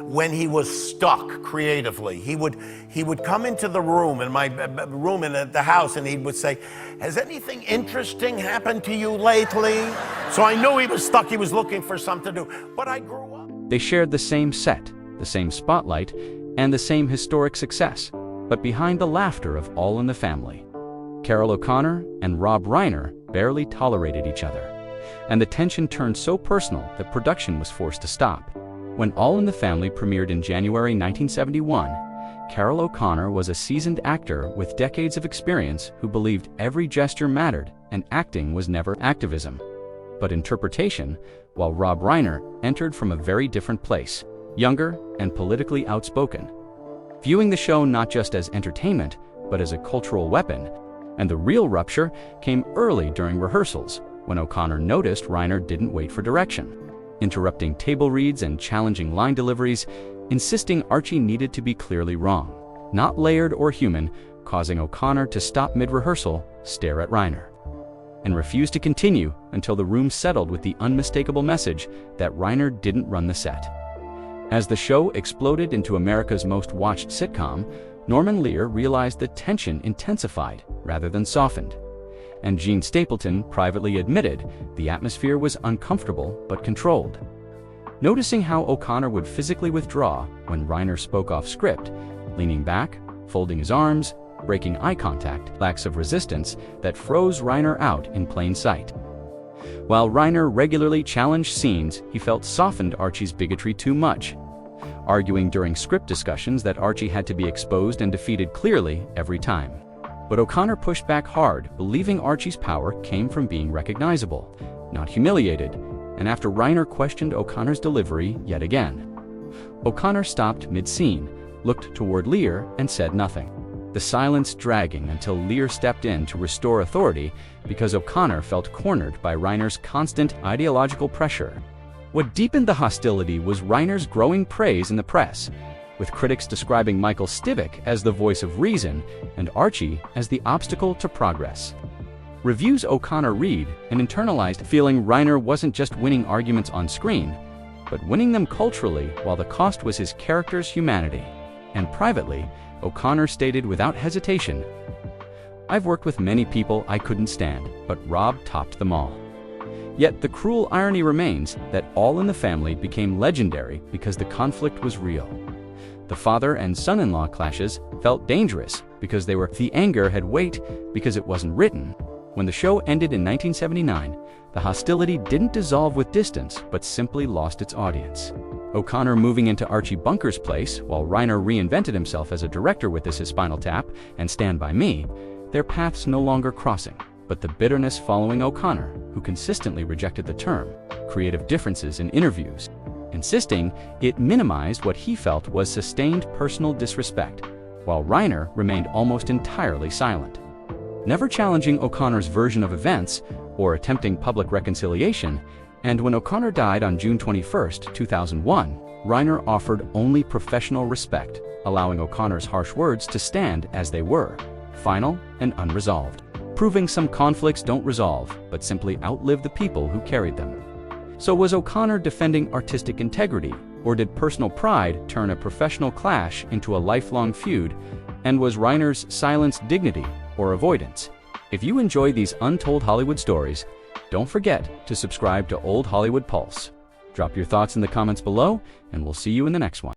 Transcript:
When he was stuck creatively, he would come into the room, in my room at the house, and he would say, "Has anything interesting happened to you lately?" So I knew he was stuck. He was looking for something to do. But I grew up. They shared the same set, the same spotlight, and the same historic success, but behind the laughter of All in the Family, Carroll O'Connor and Rob Reiner barely tolerated each other, and the tension turned so personal that production was forced to stop. When All in the Family premiered in January 1971, Carroll O'Connor was a seasoned actor with decades of experience who believed every gesture mattered and acting was never activism, but interpretation, while Rob Reiner entered from a very different place, younger and politically outspoken, viewing the show not just as entertainment, but as a cultural weapon. And the real rupture came early during rehearsals, when O'Connor noticed Reiner didn't wait for direction, interrupting table reads and challenging line deliveries, insisting Archie needed to be clearly wrong, not layered or human, causing O'Connor to stop mid-rehearsal, stare at Reiner, and refuse to continue until the room settled with the unmistakable message that Reiner didn't run the set. As the show exploded into America's most watched sitcom, Norman Lear realized the tension intensified rather than softened, and Gene Stapleton privately admitted the atmosphere was uncomfortable but controlled. Noticing how O'Connor would physically withdraw when Reiner spoke off script, leaning back, folding his arms, breaking eye contact, acts of resistance that froze Reiner out in plain sight. While Reiner regularly challenged scenes, he felt softened Archie's bigotry too much, arguing during script discussions that Archie had to be exposed and defeated clearly every time. But O'Connor pushed back hard, believing Archie's power came from being recognizable, not humiliated, and after Reiner questioned O'Connor's delivery yet again, O'Connor stopped mid-scene, looked toward Lear, and said nothing, the silence dragging until Lear stepped in to restore authority because O'Connor felt cornered by Reiner's constant ideological pressure. What deepened the hostility was Reiner's growing praise in the press, with critics describing Michael Stivic as the voice of reason and Archie as the obstacle to progress. Reviews O'Connor read and internalized, feeling Reiner wasn't just winning arguments on screen, but winning them culturally while the cost was his character's humanity. And privately, O'Connor stated without hesitation, "I've worked with many people I couldn't stand, but Rob topped them all." Yet the cruel irony remains that All in the Family became legendary because the conflict was real. The father and son-in-law clashes felt dangerous because the anger had weight because it wasn't written. When the show ended in 1979, the hostility didn't dissolve with distance, but simply lost its audience. O'Connor moving into Archie Bunker's place, while Reiner reinvented himself as a director with This Is Spinal Tap and Stand By Me, their paths no longer crossing, but the bitterness following O'Connor, who consistently rejected the term creative differences in interviews, insisting it minimized what he felt was sustained personal disrespect, while Reiner remained almost entirely silent, never challenging O'Connor's version of events or attempting public reconciliation. And when O'Connor died on June 21, 2001, Reiner offered only professional respect, allowing O'Connor's harsh words to stand as they were, final and unresolved, proving some conflicts don't resolve, but simply outlive the people who carried them. So was O'Connor defending artistic integrity, or did personal pride turn a professional clash into a lifelong feud? And was Reiner's silence dignity or avoidance? If you enjoy these untold Hollywood stories, don't forget to subscribe to Old Hollywood Pulse. Drop your thoughts in the comments below, and we'll see you in the next one.